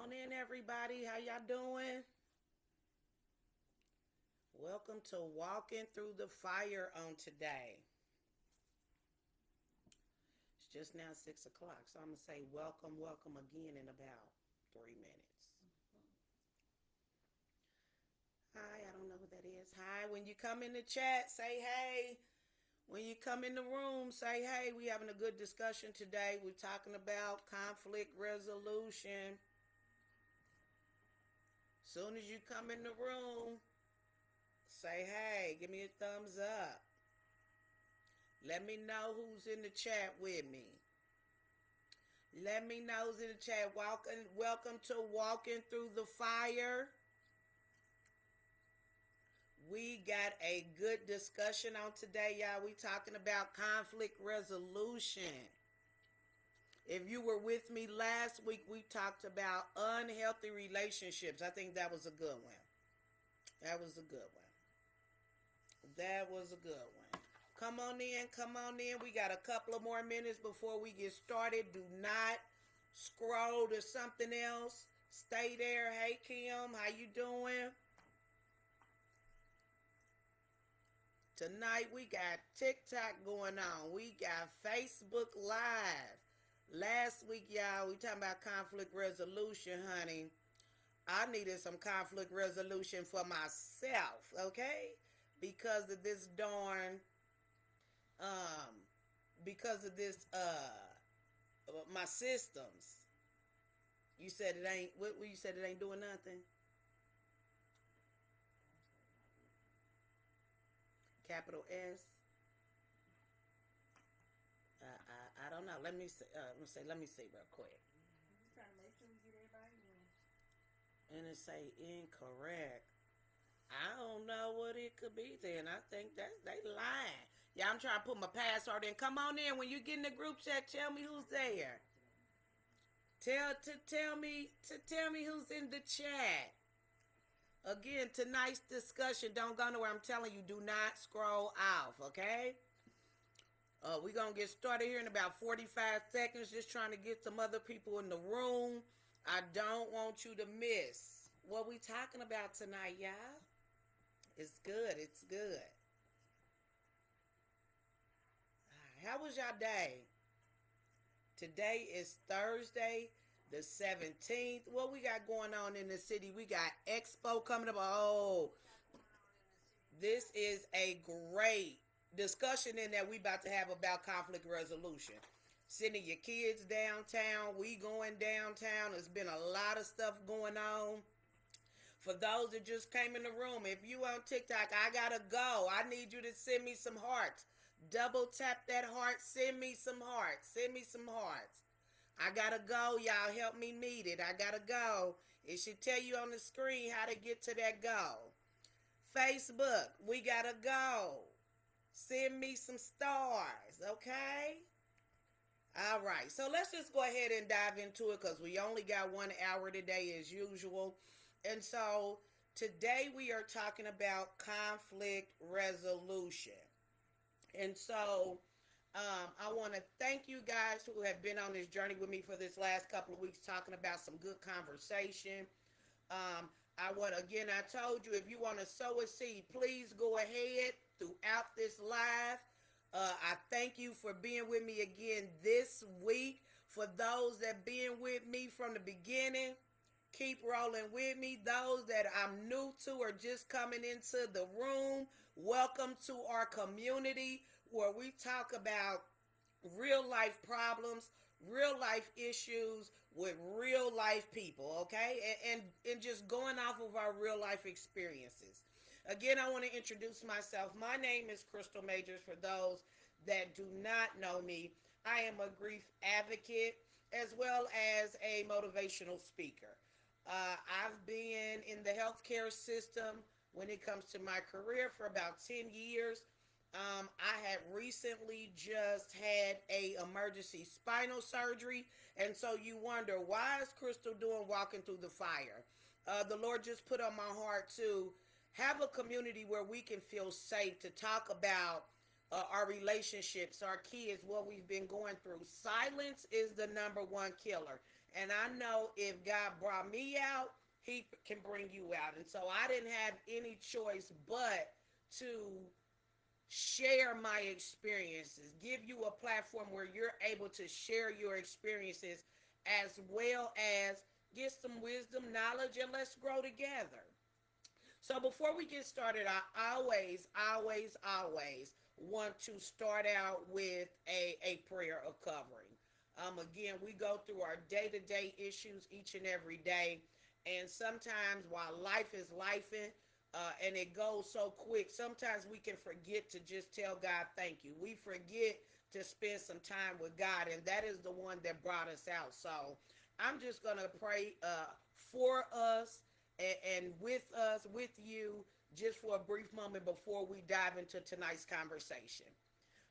on in, everybody. How y'all doing? Welcome to Walking Through the Fire on today. It's just now 6 o'clock, so I'm going to say welcome again in about 3 minutes. Hi, I don't know what that is. Hi, when you come in the chat, say hey. When you come in the room, say hey. We having a good discussion today. We're talking about conflict resolution. Soon as you come in the room, say hey, give me a thumbs up. Let me know who's in the chat with me. Let me know who's in the chat. Welcome to Walking Through the Fire. We got a good discussion on today, y'all. We talking about conflict resolution. If you were with me last week, we talked about unhealthy relationships. I think that was a good one. That was a good one. That was a good one. Come on in, come on in. We got a couple of more minutes before we get started. Do not scroll to something else. Stay there. Hey, Kim, how you doing? Tonight we got TikTok going on. We got Facebook Live. Last week, y'all, we talking about conflict resolution, honey. I needed some conflict resolution for myself, okay? Because of this darn um because of this my systems. You said it ain't what you said it ain't doing nothing. Capital S. I don't know. Let me see. Let me see real quick. I'm just trying to make sure we get everybody in. And it say incorrect. I don't know what it could be then. I think that they lying. Yeah, I'm trying to put my password in. Come on in. When you get in the group chat, tell me who's there. Tell me who's in the chat. Again, tonight's discussion, don't go nowhere. I'm telling you, do not scroll off, okay? We're going to get started here in about 45 seconds. Just trying to get some other people in the room. I don't want you to miss what we talking about tonight, y'all. It's good. It's good. How was y'all day? Today is Thursday, the 17th. What we got going on in the city? We got Expo coming up. Oh, this is a great discussion in that we about to have about conflict resolution. Sending your kids downtown. We going downtown. There's been a lot of stuff going on. For those that just came in the room, if you on TikTok, I gotta go. I need you to send me some hearts. Double tap that heart. Send me some hearts. Send me some hearts. I gotta go. Y'all help me meet it. I gotta go. It should tell you on the screen how to get to that goal. Facebook, we gotta go. Send me some stars, okay? All right, so let's just go ahead and dive into it because we only got 1 hour today as usual. And so today we are talking about conflict resolution. And so I want to thank you guys who have been on this journey with me for this last couple of weeks talking about some good conversation. I told you, if you want to sow a seed, please go ahead throughout this live. I thank you for being with me again this week. For those that been with me from the beginning, keep rolling with me. Those that I'm new to or just coming into the room, welcome to our community where we talk about real life problems, real life issues with real life people, okay? And just going off of our real life experiences. Again, I want to introduce myself. My name is Crystal Majors. For those that do not know me, I am a grief advocate as well as a motivational speaker. I've been in the healthcare system when it comes to my career for about 10 years. I had recently just had a emergency spinal surgery, and so you wonder, why is Crystal doing Walking Through the Fire? The Lord just put on my heart to have a community where we can feel safe to talk about our relationships, our kids, what we've been going through. Silence is the number one killer. And I know if God brought me out, He can bring you out. And so I didn't have any choice but to share my experiences, give you a platform where you're able to share your experiences as well as get some wisdom, knowledge, and let's grow together. So before we get started, I always want to start out with a prayer of covering. Again, we go through our day to day issues each and every day, and sometimes while life is lifing, and it goes so quick, sometimes we can forget to just tell God thank you. We forget to spend some time with God, and that is the one that brought us out. So I'm just gonna pray for us and with us, with you, just for a brief moment before we dive into tonight's conversation.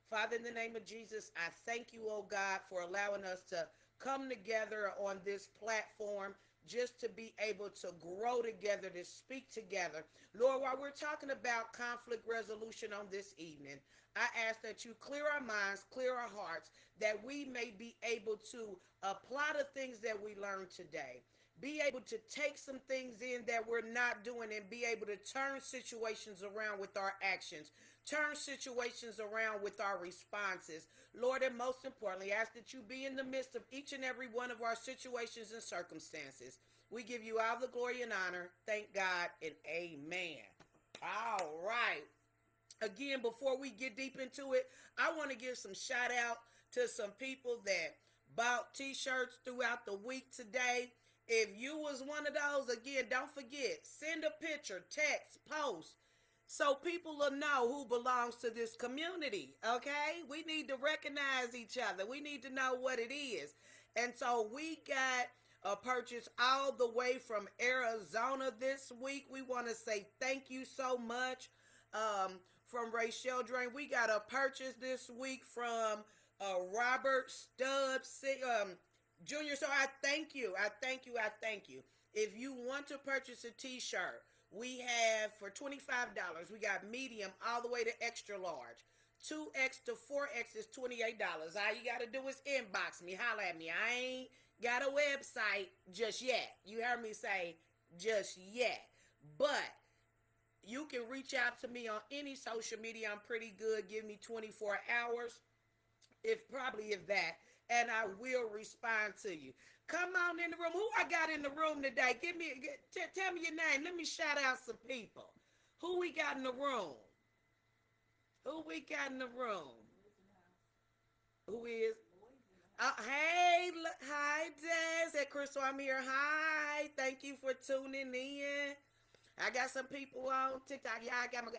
Father, in the name of Jesus, I thank you, oh God, for allowing us to come together on this platform just to be able to grow together, to speak together. Lord, while we're talking about conflict resolution on this evening, I ask that you clear our minds, clear our hearts, that we may be able to apply the things that we learned today. Be able to take some things in that we're not doing and be able to turn situations around with our actions, turn situations around with our responses. Lord, and most importantly, ask that you be in the midst of each and every one of our situations and circumstances. We give you all the glory and honor. Thank God and amen. All right. Again, before we get deep into it, I want to give some shout out to some people that bought t-shirts throughout the week today. If you was one of those, again, don't forget, send a picture, text, post, so people will know who belongs to this community. Okay, we need to recognize each other, we need to know what it is. And so we got a purchase all the way from Arizona this week. We want to say thank you so much. From Ray Sheldrain, we got a purchase this week from Robert Stubbs Junior. So I thank you. I thank you. I thank you. If you want to purchase a t-shirt, we have for $25. We got medium all the way to extra large. 2X to 4X is $28. All you got to do is inbox me, holla at me. I ain't got a website just yet. You heard me say just yet. But you can reach out to me on any social media. I'm pretty good. Give me 24 hours, if that, and I will respond to you. Come on in the room. Who I got in the room today? Tell me your name. Let me shout out some people. Who we got in the room? Who we got in the room? Who is? Hey, hi, Des. Hey, Crystal, I'm here. Hi. Thank you for tuning in. I got some people on TikTok. Yeah, I got my.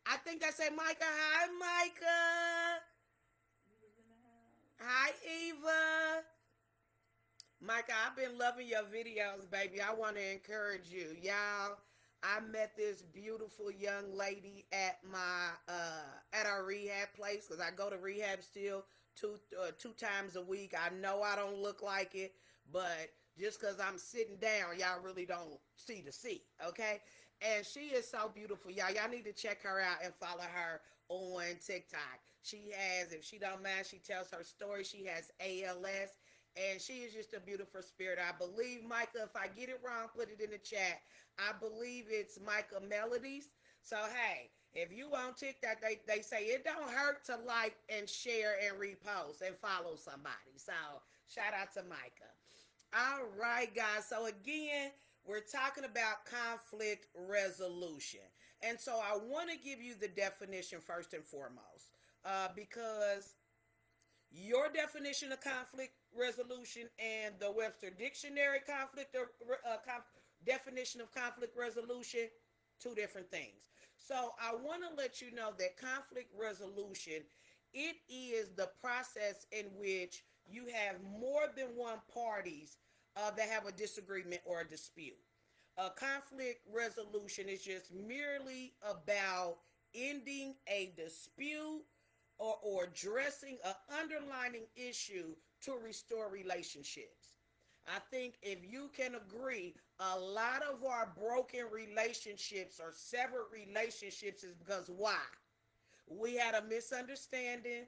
I think I said Micah. Hi, Micah. Hi, Eva. Micah, I've been loving your videos, baby. I want to encourage you. Y'all, I met this beautiful young lady at my at our rehab place, because I go to rehab still two times a week. I know I don't look like it, but just because I'm sitting down, y'all really don't see the seat, okay? And she is so beautiful, y'all. Y'all need to check her out and follow her on TikTok. She has, if she don't mind, she tells her story. She has ALS, and she is just a beautiful spirit. I believe, Micah, if I get it wrong, put it in the chat. I believe it's Micah Melodies. So, hey, if you on TikTok, they say it don't hurt to like and share and repost and follow somebody. So, shout out to Micah. All right, guys. So, again, we're talking about conflict resolution. And so I want to give you the definition first and foremost, because your definition of conflict resolution and the Webster Dictionary definition of conflict resolution, two different things. So I want to let you know that conflict resolution, it is the process in which you have more than one parties that have a disagreement or a dispute. Conflict resolution is just merely about ending a dispute or addressing an underlying issue to restore relationships. I think if you can agree, a lot of our broken relationships or severed relationships is because why? We had a misunderstanding.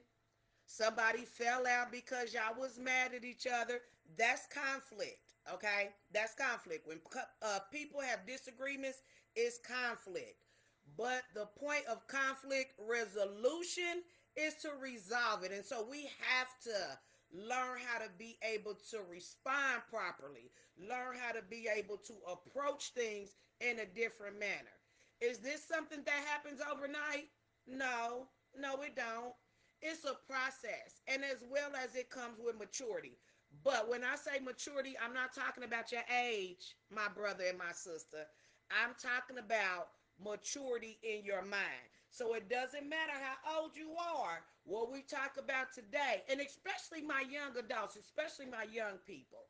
Somebody fell out because y'all was mad at each other. That's conflict. Okay, that's conflict. When people have disagreements, it's conflict. But the point of conflict resolution is to resolve it. And so we have to learn how to be able to respond properly, learn how to be able to approach things in a different manner. Is this something that happens overnight? No, no, it don't. It's a process, and as well as it comes with maturity. But when I say maturity, I'm not talking about your age, my brother and my sister. I'm talking about maturity in your mind. So it doesn't matter how old you are, what we talk about today, and especially my young adults, especially my young people,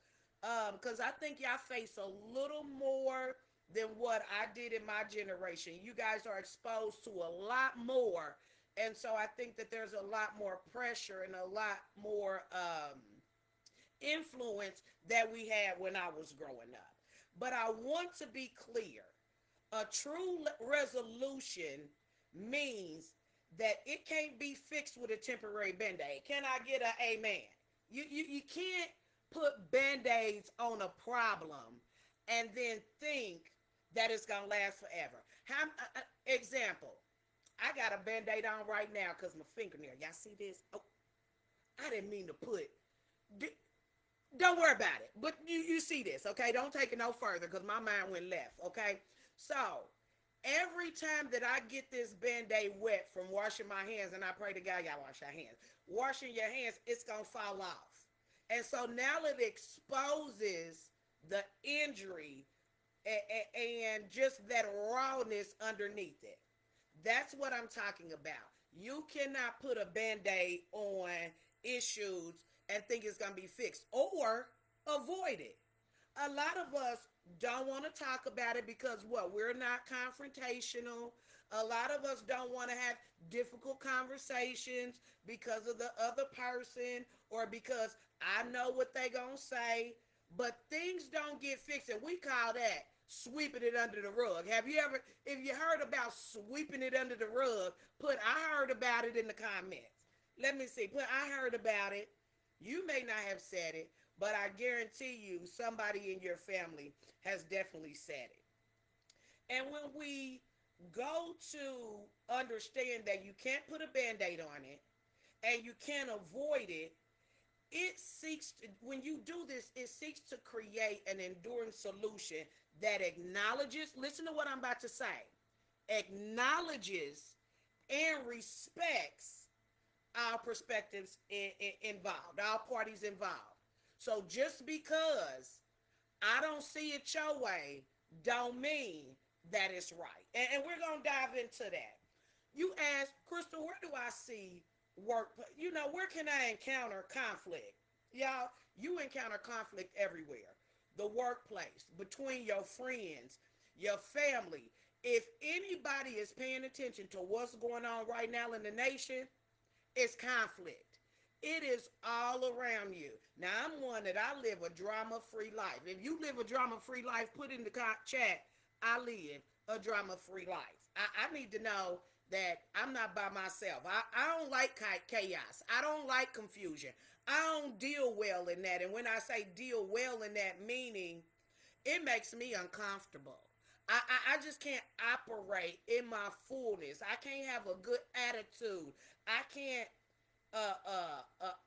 because I think y'all face a little more than what I did in my generation. You guys are exposed to a lot more, and so I think that there's a lot more pressure and a lot more influence that we had when I was growing up. But I want to be clear, a true resolution means that it can't be fixed with a temporary band-aid. Can I get an amen? You can't put band-aids on a problem and then think that it's gonna last forever. Example, I got a band-aid on right now because my fingernail. Y'all see this? Oh, I didn't mean to put. Don't worry about it. But you see this, okay? Don't take it no further because my mind went left, okay? So every time that I get this band-aid wet from washing my hands, and I pray to God y'all wash your hands, washing your hands, it's gonna fall off. And so now it exposes the injury and just that rawness underneath it. That's what I'm talking about. You cannot put a band-aid on issues and think it's going to be fixed or avoid it. A lot of us don't want to talk about it because what? We're not confrontational. A lot of us don't want to have difficult conversations because of the other person or because I know what they going to say. But things don't get fixed, and we call that sweeping it under the rug. Have you ever, if you heard about sweeping it under the rug, put I heard about it in the comments. Let me see. Put I heard about it. You may not have said it, but I guarantee you somebody in your family has definitely said it. And when we go to understand that you can't put a band-aid on it and you can't avoid it, it seeks to, when you do this, it seeks to create an enduring solution that acknowledges, listen to what I'm about to say, acknowledges and respects our perspectives involved, our parties involved. So just because I don't see it your way, don't mean that it's right. And we're going to dive into that. You ask, Crystal, where do I see work? Where can I encounter conflict? Y'all, you encounter conflict everywhere. The workplace, between your friends, your family. If anybody is paying attention to what's going on right now in the nation, it's conflict. It is all around you. Now, I'm one that I live a drama-free life. If you live a drama-free life, put in the chat, I live a drama-free life. I need to know that I'm not by myself. I don't like chaos. I don't like confusion. I don't deal well in that. And when I say deal well in that, meaning it makes me uncomfortable. I just can't operate in my fullness. I can't have a good attitude. I can't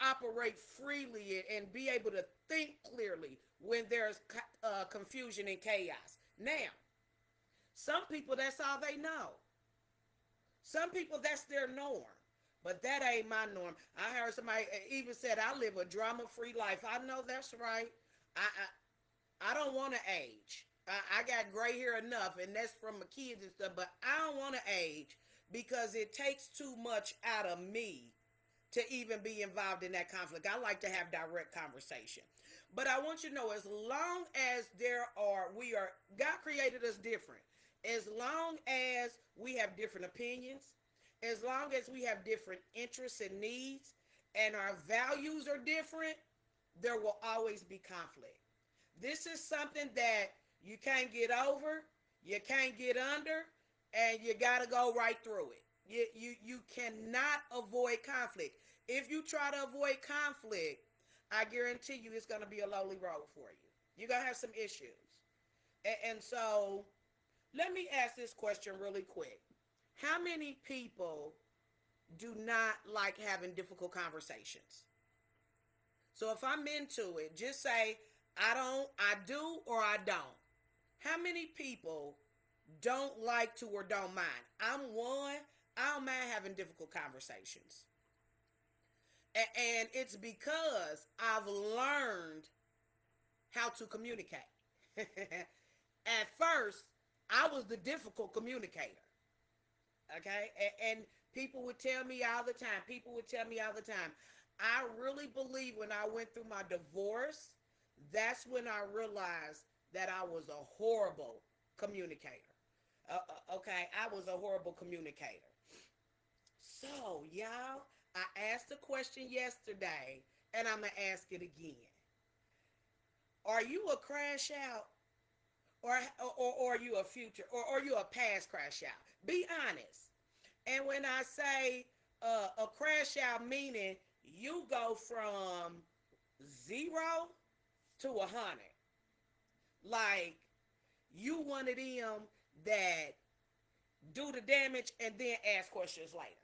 operate freely and be able to think clearly when there's confusion and chaos. Now, some people, that's all they know. Some people, that's their norm. But that ain't my norm. I heard somebody even said, I live a drama-free life. I know that's right. I don't want to age. I got gray hair enough, and that's from my kids and stuff, but I don't want to age because it takes too much out of me to even be involved in that conflict. I like to have direct conversation. But I want you to know, as long as God created us different. As long as we have different opinions, as long as we have different interests and needs, and our values are different, there will always be conflict. This is something that you can't get over, you can't get under, and you got to go right through it. You cannot avoid conflict. If you try to avoid conflict, I guarantee you it's going to be a lonely road for you. You're going to have some issues. And so let me ask this question really quick. How many people do not like having difficult conversations? So if I'm into it, just say I don't, I do, or I don't. How many people don't like to or don't mind? I'm one. I don't mind having difficult conversations. And it's because I've learned how to communicate. At first, I was the difficult communicator. Okay? And people would tell me all the time, I really believe when I went through my divorce, that's when I realized that I was a horrible communicator. Okay, I was a horrible communicator. So, y'all, I asked the question yesterday, and I'm going to ask it again. Are you a crash out? Or are you a future? Or are you a past crash out? Be honest. And when I say a crash out, meaning you go from 0 to 100. Like, you one of them that do the damage and then ask questions later.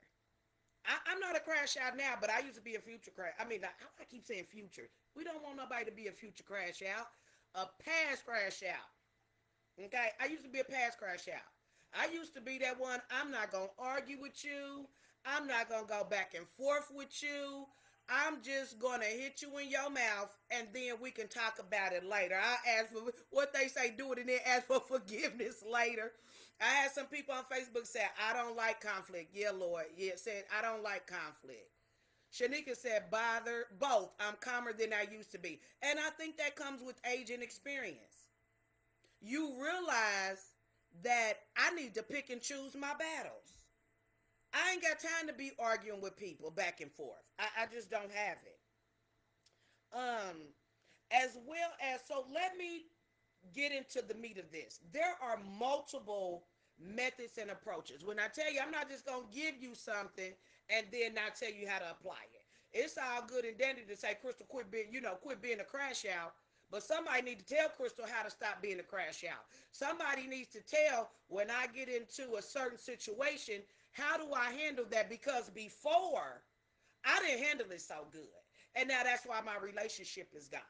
I'm not a crash out now, but I used to be a future crash. I keep saying future. We don't want nobody to be a future crash out. A past crash out. Okay? I used to be a past crash out. I used to be that one. I'm not going to argue with you. I'm not going to go back and forth with you. I'm just going to hit you in your mouth and then we can talk about it later. I'll ask for what they say, do it, and then ask for forgiveness later. I had some people on Facebook say, I don't like conflict. Yeah, Lord. Yeah, said, I don't like conflict. Shanika said, bother both. I'm calmer than I used to be. And I think that comes with age and experience. You realize that I need to pick and choose my battles. I ain't got time to be arguing with people back and forth. I just don't have it. Um, as well as, so let me get into the meat of this. There are multiple methods and approaches. When I tell you, I'm not just going to give you something and then not tell you how to apply it. It's all good and dandy to say, Crystal, quit being a crash out. But somebody needs to tell Crystal how to stop being a crash out. Somebody needs to tell when I get into a certain situation, how do I handle that? Because before, I didn't handle it so good. And now that's why my relationship is gone.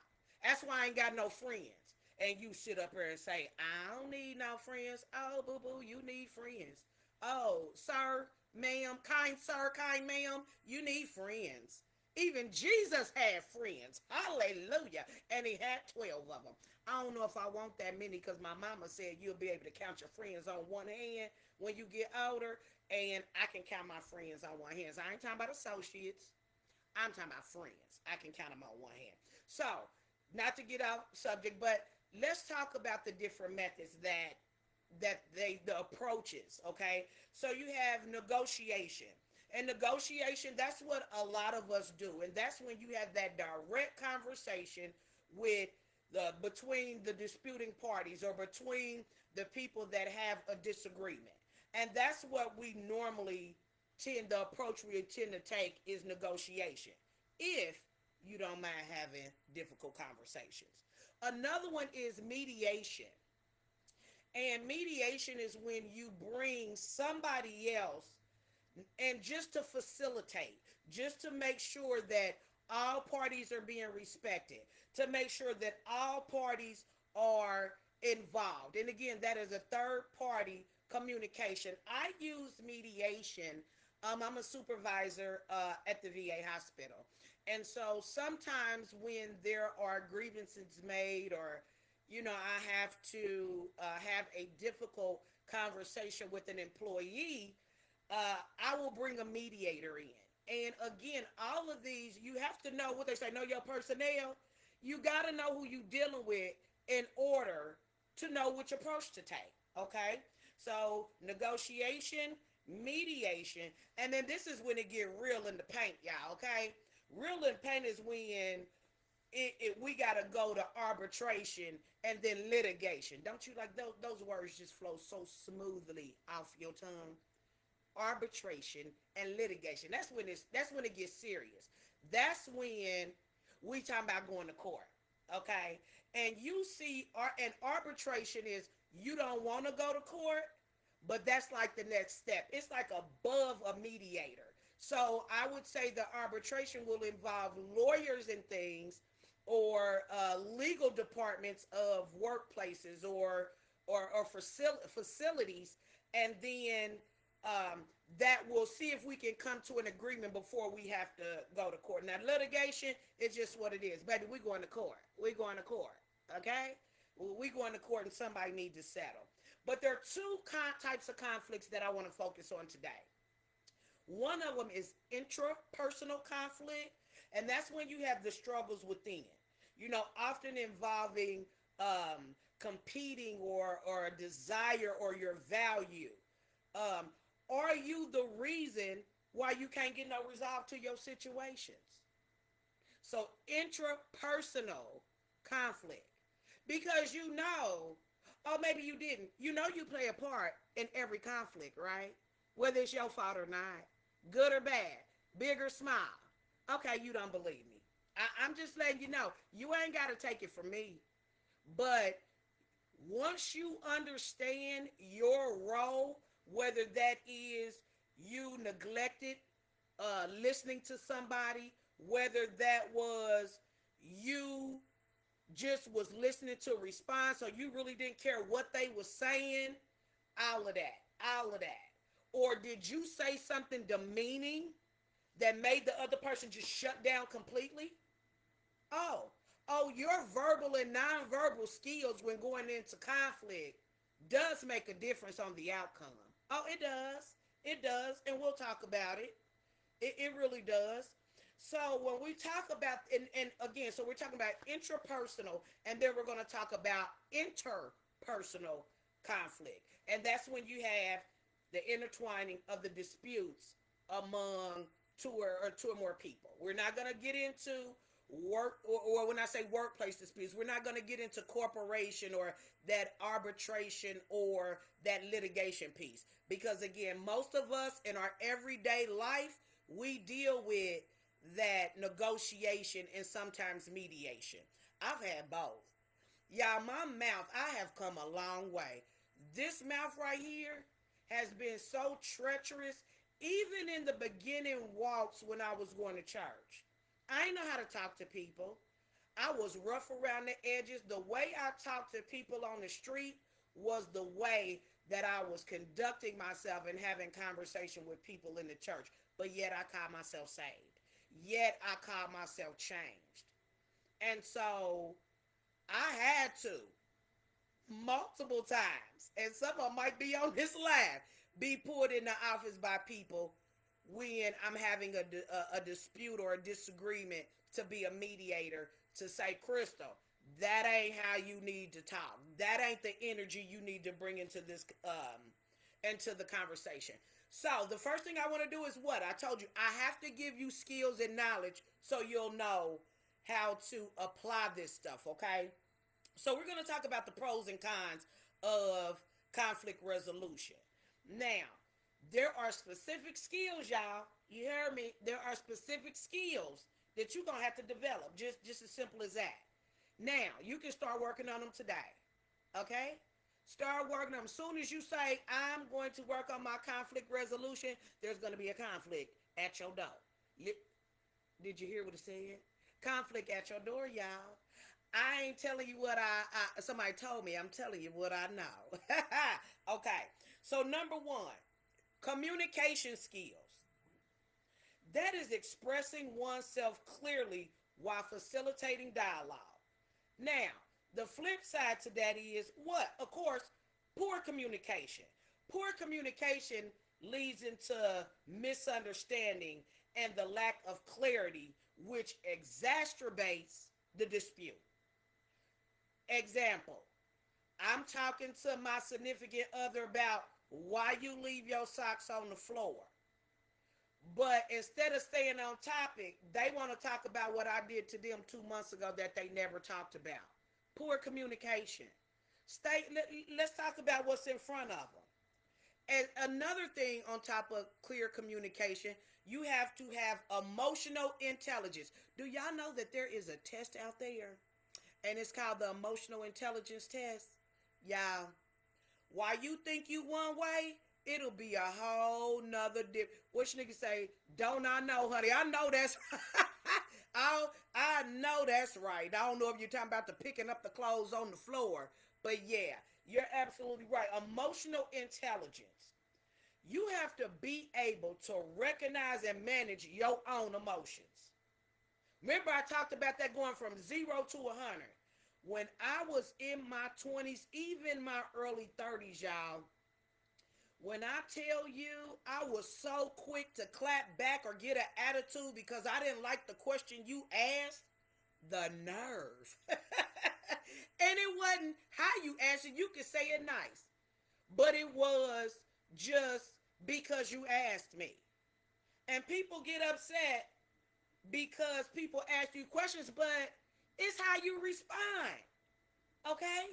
That's why I ain't got no friends. And you sit up here and say, I don't need no friends. Oh, boo-boo, you need friends. Oh, sir, kind ma'am, you need friends. Even Jesus had friends. Hallelujah. And he had 12 of them. I don't know if I want that many because my mama said you'll be able to count your friends on one hand when you get older. And I can count my friends on one hand. So I ain't talking about associates. I'm talking about friends. I can count them on one hand. So, not to get off subject, but let's talk about the different methods the approaches, okay? So you have negotiation. And negotiation, that's what a lot of us do. And that's when you have that direct conversation with between the disputing parties or between the people that have a disagreement. And that's what we normally the approach we tend to take is negotiation. If you don't mind having difficult conversations. Another one is mediation. And mediation is when you bring somebody else and just to facilitate, just to make sure that all parties are being respected, to make sure that all parties are involved. And again, that is a third party communication. I use mediation. I'm a supervisor at the VA hospital. And so sometimes when there are grievances made or I have to have a difficult conversation with an employee, I will bring a mediator in. And again, all of these, you have to know what they say, know your personnel. You got to know who you're dealing with in order to know which approach to take, okay? So negotiation, mediation, and then this is when it get real in the paint, y'all, okay? Real in paint is when we got to go to arbitration and then litigation. Don't you like those words just flow so smoothly off your tongue? arbitration, and litigation. That's when it gets serious. That's when we talking about going to court. Okay? And you see and arbitration is you don't want to go to court, but that's like the next step. It's like above a mediator. So I would say the arbitration will involve lawyers and things, or legal departments of workplaces, or facilities, and then um, that will see if we can come to an agreement before we have to go to court. Now, litigation is just what it is, baby. We going to court. We going to court. Okay, we going to court, and somebody need to settle. But there are two types of conflicts that I want to focus on today. One of them is intrapersonal conflict, and that's when you have the struggles within. Often involving competing, or a desire, or your value. Um, are you the reason why you can't get no resolve to your situations? So, intrapersonal conflict. Because oh, maybe you didn't. You play a part in every conflict, right? Whether it's your fault or not, good or bad, big or small. Okay, you don't believe me. I'm just letting you know. You ain't got to take it from me. But once you understand your role, whether that is you neglected listening to somebody, whether that was you just was listening to a response, or you really didn't care what they was saying, all of that. Or did you say something demeaning that made the other person just shut down completely? Oh, your verbal and nonverbal skills when going into conflict does make a difference on the outcome. Oh, it does. It does. And we'll talk about it. It really does. So when we talk about, and again, so we're talking about intrapersonal, and then we're going to talk about interpersonal conflict. And that's when you have the intertwining of the disputes among two or more people. We're not going to get into work, or when I say workplace disputes, we're not going to get into corporation, or that arbitration, or that litigation piece, because again, most of us in our everyday life, we deal with that negotiation and sometimes mediation. I've had both. Y'all, my mouth, I have come a long way. This mouth right here has been so treacherous, even in the beginning walks when I was going to church. I didn't know how to talk to people. I was rough around the edges. The way I talked to people on the street was the way that I was conducting myself and having conversation with people in the church. But yet I called myself saved. Yet I called myself changed. And so I had to multiple times, and some of them might be on this line, be pulled in the office by people when I'm having a dispute or a disagreement, to be a mediator, to say, Crystal, that ain't how you need to talk. That ain't the energy you need to bring into the conversation. So the first thing I want to do is what? I told you, I have to give you skills and knowledge so you'll know how to apply this stuff, okay? So we're going to talk about the pros and cons of conflict resolution. Now, there are specific skills, y'all. You hear me? There are specific skills that you're going to have to develop, just as simple as that. Now, you can start working on them today, okay? Start working on them. As soon as you say, I'm going to work on my conflict resolution, there's going to be a conflict at your door. Did you hear what it said? Conflict at your door, y'all. I ain't telling you what somebody told me. I'm telling you what I know. Okay. So number one, communication skills. That is expressing oneself clearly while facilitating dialogue. Now, the flip side to that is what? Of course, poor communication. Poor communication leads into misunderstanding and the lack of clarity, which exacerbates the dispute. Example, I'm talking to my significant other about why you leave your socks on the floor. But instead of staying on topic, they want to talk about what I did to them 2 months ago that they never talked about. Poor communication. Let's talk about what's in front of them. And another thing on top of clear communication, you have to have emotional intelligence. Do y'all know that there is a test out there? And it's called the emotional intelligence test. Y'all, while you think you one way, it'll be a whole nother dip. Which nigga say, don't I know, honey? I know that's I know that's right. I don't know if you're talking about the picking up the clothes on the floor. But yeah, you're absolutely right. Emotional intelligence. You have to be able to recognize and manage your own emotions. Remember, I talked about that going from 0 to 100. When I was in my 20s, even my early 30s, y'all, when I tell you I was so quick to clap back or get an attitude because I didn't like the question you asked, the nerve. And it wasn't how you answered. You could say it nice, but it was just because you asked me. And people get upset because people ask you questions, but it's how you respond. Okay?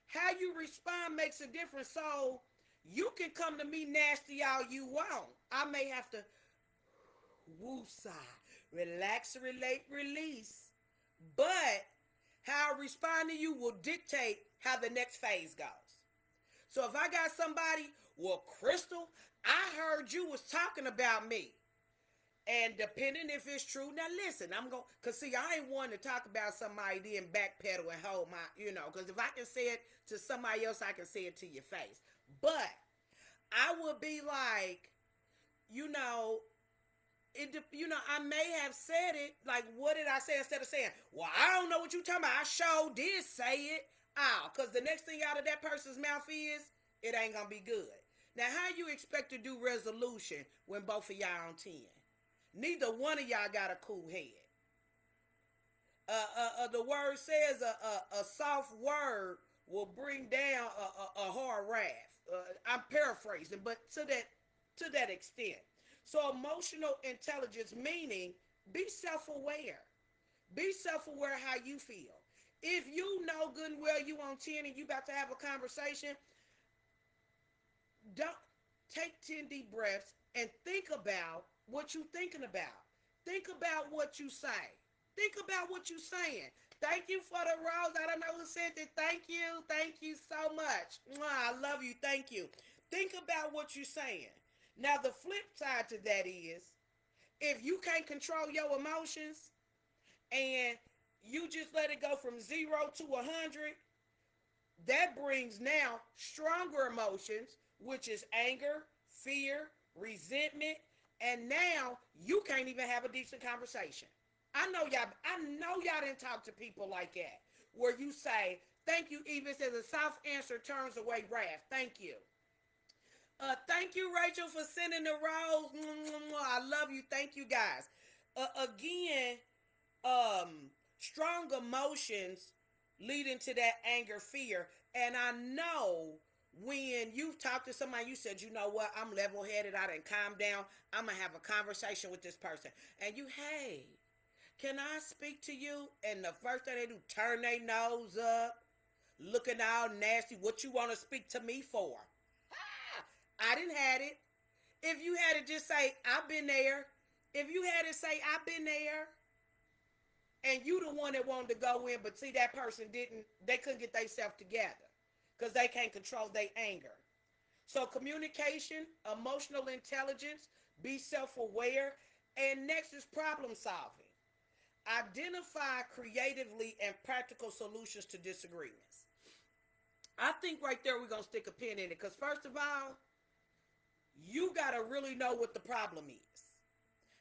How you respond makes a difference. So you can come to me nasty all you want. I may have to woosah, relax, relate, release. But how I respond to you will dictate how the next phase goes. So if I got somebody, well, Crystal, I heard you was talking about me. And depending if it's true, now listen, I'm going, because see, I ain't one to talk about somebody then backpedal and hold my, because if I can say it to somebody else, I can say it to your face. But I would be like, you know, I may have said it, like, what did I say instead of saying, well, I don't know what you talking about. I sure did say it. Oh, because the next thing out of that person's mouth is, it ain't going to be good. Now, how you expect to do resolution when both of y'all on 10? Neither one of y'all got a cool head. The word says a soft word will bring down a hard wrath. I'm paraphrasing, but to that extent. So emotional intelligence meaning be self-aware. Be self-aware how you feel. If you know good and well you on 10 and you about to have a conversation, don't take 10 deep breaths and think about what you thinking about. Think about what you say. Think about what you saying. Thank you for the rose. I don't know who said it. Thank you. Thank you so much. I love you. Thank you. Think about what you're saying. Now, the flip side to that is if you can't control your emotions and you just let it go from 0 to 100, that brings now stronger emotions, which is anger, fear, resentment, and now you can't even have a decent conversation. I know y'all didn't talk to people like that, where you say, thank you, even says a soft answer turns away wrath. Thank you. Thank you, Rachel, for sending the rose. I love you. Thank you, guys. Again, strong emotions leading to that anger, fear. And I know when you've talked to somebody, you said, you know what, I'm level headed, I done calm down, I'm going to have a conversation with this person. And you, hey, can I speak to you? And the first thing they do, turn their nose up, looking all nasty. What you want to speak to me for? I didn't had it. If you had to just say, I've been there. If you had to say, I've been there, and you the one that wanted to go in, but see that person didn't, they couldn't get themselves together because they can't control their anger. So communication, emotional intelligence, be self-aware, and next is problem solving. Identify creatively and practical solutions to disagreements. I think right there we're going to stick a pin in it because first of all, you got to really know what the problem is.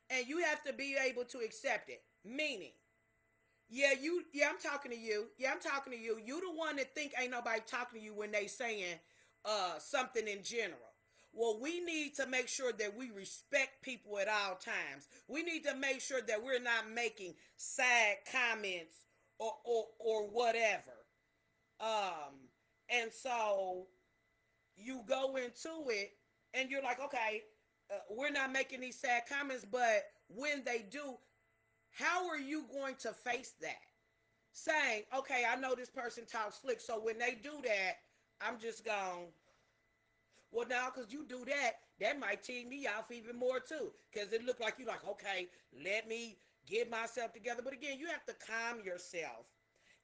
And you have to be able to accept it. Meaning, I'm talking to you. Yeah, I'm talking to you. You the one that think ain't nobody talking to you when they saying something in general. Well, we need to make sure that we respect people at all times. We need to make sure that we're not making sad comments or whatever. And so you go into it and you're like, okay, we're not making these sad comments, but when they do, how are you going to face that? Saying, okay, I know this person talks slick, so when they do that, I'm just going, Well, now, because you do that, that might tick me off even more too. Because it looked like you like, okay, let me get myself together. But again, you have to calm yourself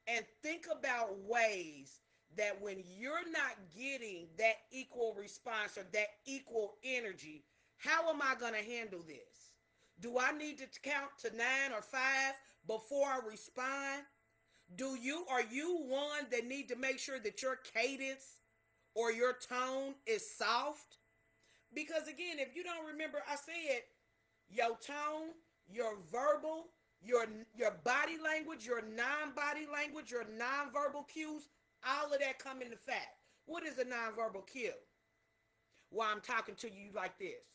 and think about ways that when you're not getting that equal response or that equal energy, how am I going to handle this? Do I need to count to 9 or 5 before I respond? Are you one that need to make sure that your cadence or your tone is soft? Because again, if you don't remember, I said your tone, your verbal, your your body language, your non-body language, your non-verbal cues, all of that come into fact. What is a non-verbal cue? While I'm talking to you like this.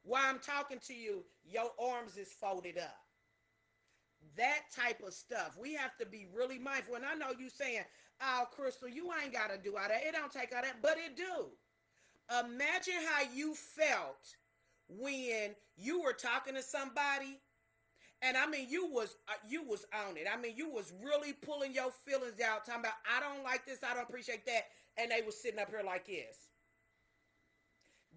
While I'm talking to you, your arms is folded up. That type of stuff. We have to be really mindful. And I know you saying, oh, Crystal, you ain't got to do all that. It don't take all that, but it do. Imagine how you felt when you were talking to somebody, and I mean you was on it. I mean you was really pulling your feelings out, talking about I don't like this, I don't appreciate that, and they was sitting up here like this.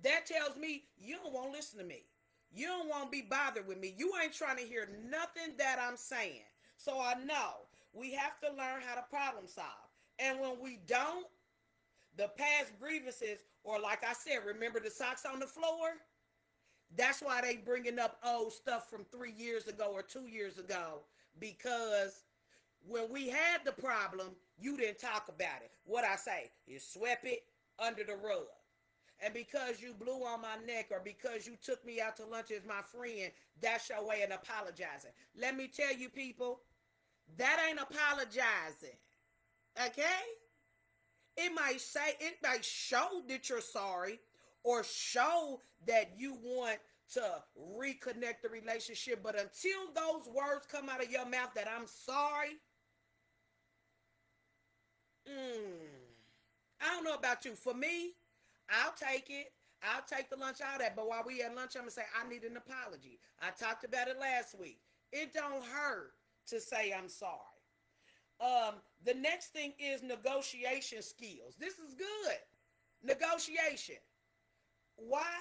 That tells me you don't want to listen to me. You don't want to be bothered with me. You ain't trying to hear nothing that I'm saying. So I know we have to learn how to problem solve. And when we don't, the past grievances, or like I said, remember the socks on the floor? That's why they bringing up old stuff from 3 years ago or 2 years ago, because when we had the problem, you didn't talk about it. What I say, you swept it under the rug. And because you blew on my neck or because you took me out to lunch as my friend, that's your way of apologizing. Let me tell you, people, that ain't apologizing. Okay? It might show that you're sorry or show that you want to reconnect the relationship, but until those words come out of your mouth that I'm sorry, I don't know about you. For me, I'll take it. I'll take the lunch out of that. But while we at lunch, I'm gonna say I need an apology. I talked about it last week. It don't hurt to say I'm sorry. The next thing is negotiation skills. This is good. Negotiation. Why?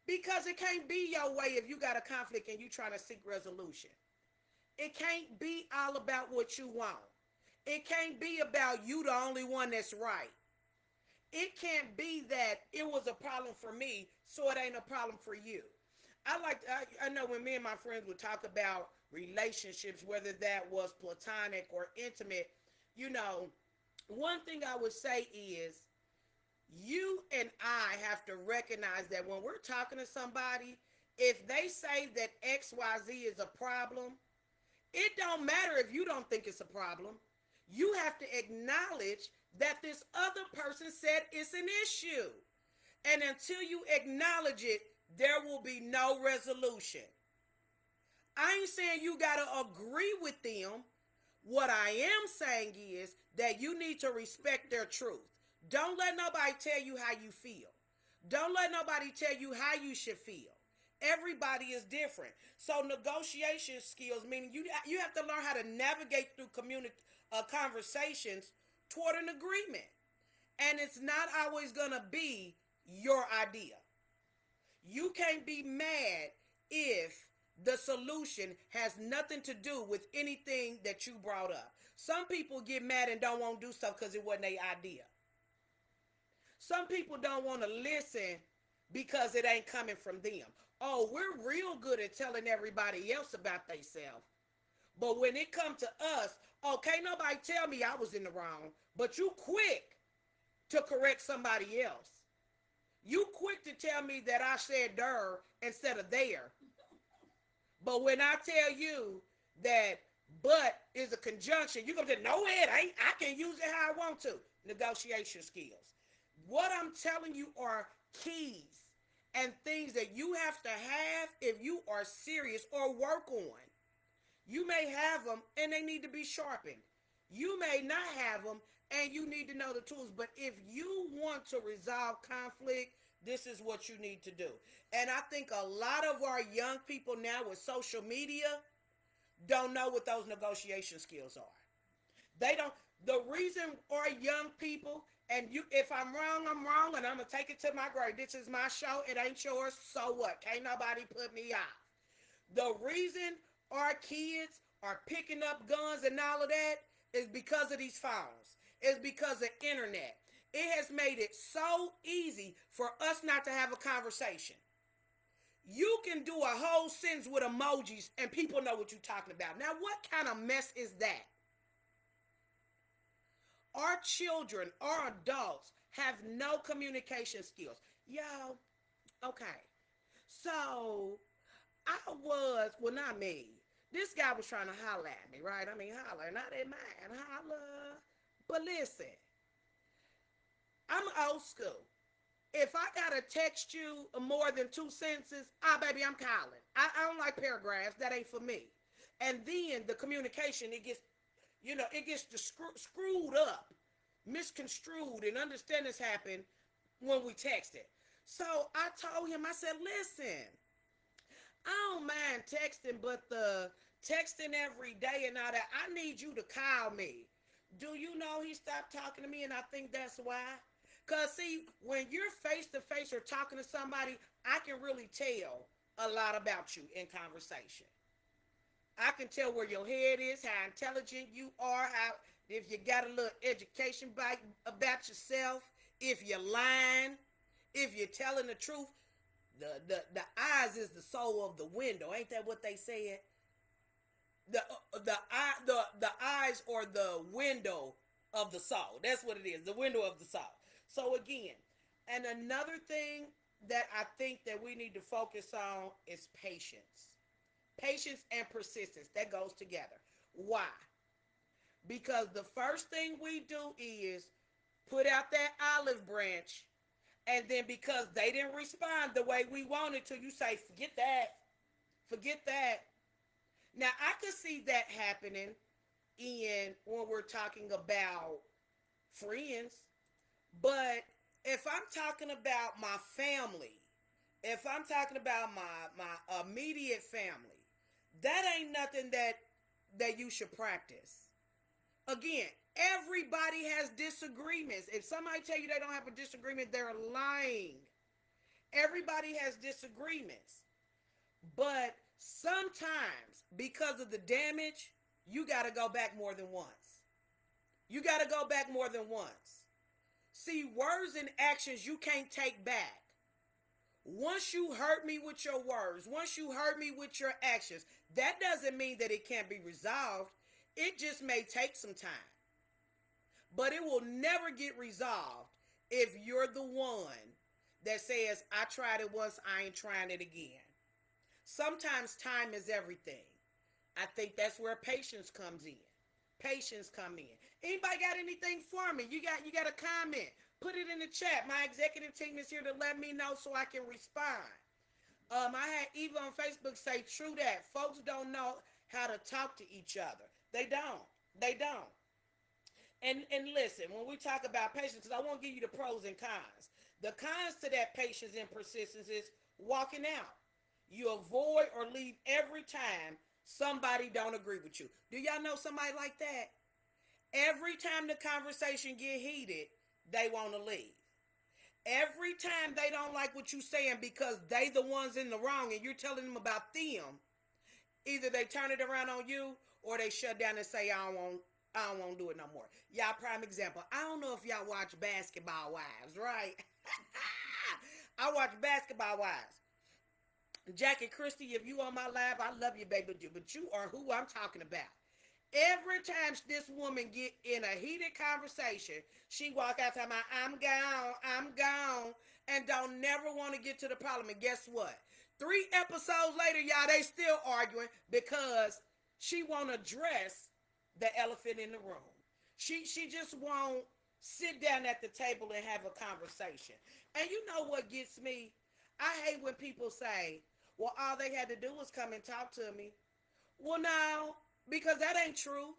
Because it can't be your way if you got a conflict and you trying to seek resolution. It can't be all about what you want. It can't be about you the only one that's right. It can't be that it was a problem for me, so it ain't a problem for you. I know when me and my friends would talk about relationships, whether that was platonic or intimate, you know, one thing I would say is you and I have to recognize that when we're talking to somebody, if they say that XYZ is a problem, it don't matter if you don't think it's a problem. You have to acknowledge that this other person said it's an issue. And until you acknowledge it, there will be no resolution. I ain't saying you got to agree with them. What I am saying is that you need to respect their truth. Don't let nobody tell you how you feel. Don't let nobody tell you how you should feel. Everybody is different. So negotiation skills, meaning you have to learn how to navigate through conversations toward an agreement. And it's not always going to be your idea. You can't be mad if the solution has nothing to do with anything that you brought up. Some people get mad and don't want to do stuff because it wasn't their idea. Some people don't want to listen because it ain't coming from them. Oh, we're real good at telling everybody else about themselves. But when it comes to us, oh, can't nobody tell me I was in the wrong. But you quick to correct somebody else. You quick to tell me that I said der instead of there. But when I tell you that but is a conjunction, you're going to say, no, it ain't. I can use it how I want to. Negotiation skills. What I'm telling you are keys and things that you have to have if you are serious or work on. You may have them and they need to be sharpened. You may not have them and you need to know the tools. But if you want to resolve conflict, this is what you need to do. And I think a lot of our young people now with social media don't know what those negotiation skills are. They don't. The reason our young people, and you, if I'm wrong, I'm wrong, and I'm gonna take it to my grave. This is my show, it ain't yours, so what? Can't nobody put me off. The reason our kids are picking up guns and all of that is because of these phones. It's because of internet. It has made it so easy for us not to have a conversation. You can do a whole sentence with emojis and people know what you're talking about. Now, what kind of mess is that? Our children, our adults have no communication skills. Yo, okay. So I was, well, not me. This guy was trying to holler at me, right? I mean, holler, not at mine, holler. But listen, I'm old school. If I gotta text you more than two sentences, baby, I'm calling. I don't like paragraphs. That ain't for me. And then the communication, it gets, it gets screwed up, misconstrued, and understandings happen when we text it. So I told him, I said, listen, I don't mind texting, but the texting every day and all that, I need you to call me. Do you know he stopped talking to me, and I think that's why? Because, see, when you're face to face or talking to somebody, I can really tell a lot about you in conversation. I can tell where your head is, how intelligent you are, how if you got a little education about yourself, if you're lying, if you're telling the truth. The eyes is the soul of the window. Ain't that what they said? The eyes are the window of the soul. That's what it is. The window of the soul. So again, and another thing that I think that we need to focus on is patience. Patience and persistence. That goes together. Why? Because the first thing we do is put out that olive branch, and then because they didn't respond the way we wanted to, you say, forget that. Forget that. Now, I could see that happening in when we're talking about friends. But if I'm talking about my family, if I'm talking about my immediate family, that ain't nothing that you should practice. Again, everybody has disagreements. If somebody tell you they don't have a disagreement, they're lying. Everybody has disagreements. But sometimes, because of the damage, you got to go back more than once. You got to go back more than once. See, words and actions you can't take back. Once you hurt me with your words, once you hurt me with your actions, that doesn't mean that it can't be resolved. It just may take some time. But it will never get resolved if you're the one that says, I tried it once, I ain't trying it again. Sometimes time is everything. I think that's where patience comes in. Patience come in. Anybody got anything for me? You got a comment. Put it in the chat. My executive team is here to let me know so I can respond. I had Eva on Facebook say, true that. Folks don't know how to talk to each other. They don't. They don't. And listen, when we talk about patience, because I won't give you the pros and cons. The cons to that patience and persistence is walking out. You avoid or leave every time somebody don't agree with you. Do y'all know somebody like that? Every time the conversation get heated, they want to leave. Every time they don't like what you saying because they the ones in the wrong and you're telling them about them, either they turn it around on you or they shut down and say, I don't want to do it no more. Y'all, prime example. I don't know if y'all watch Basketball Wives, right? I watch Basketball Wives. Jackie Christie, if you on my live, I love you, baby, but you are who I'm talking about. Every time this woman get in a heated conversation, she walk out talking about, I'm gone, and don't never want to get to the problem. And guess what? 3 episodes later, y'all, they still arguing because she won't address the elephant in the room. She just won't sit down at the table and have a conversation. And you know what gets me? I hate when people say, well, all they had to do was come and talk to me. Well, no, because that ain't true.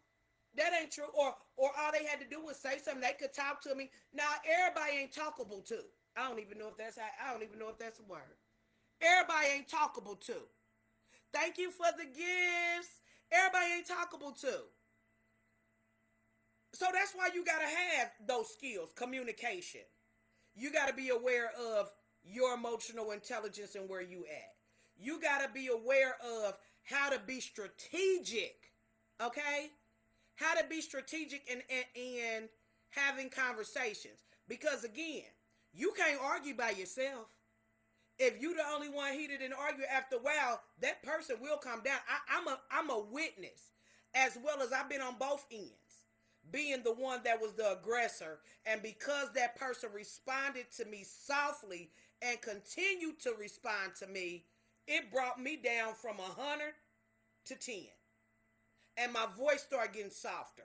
That ain't true. Or all they had to do was say something. They could talk to me. Now, everybody ain't talkable to. I don't even know if that's a word. Everybody ain't talkable to. Thank you for the gifts. Everybody ain't talkable to. So that's why you got to have those skills, communication. You got to be aware of your emotional intelligence and where you at. You got to be aware of how to be strategic, okay? How to be strategic in having conversations. Because again, you can't argue by yourself. If you the only one heated and argue, after a while, that person will calm down. I'm a witness, as well as I've been on both ends, being the one that was the aggressor, and because that person responded to me softly and continued to respond to me, it brought me down from 100 to 10, and my voice started getting softer.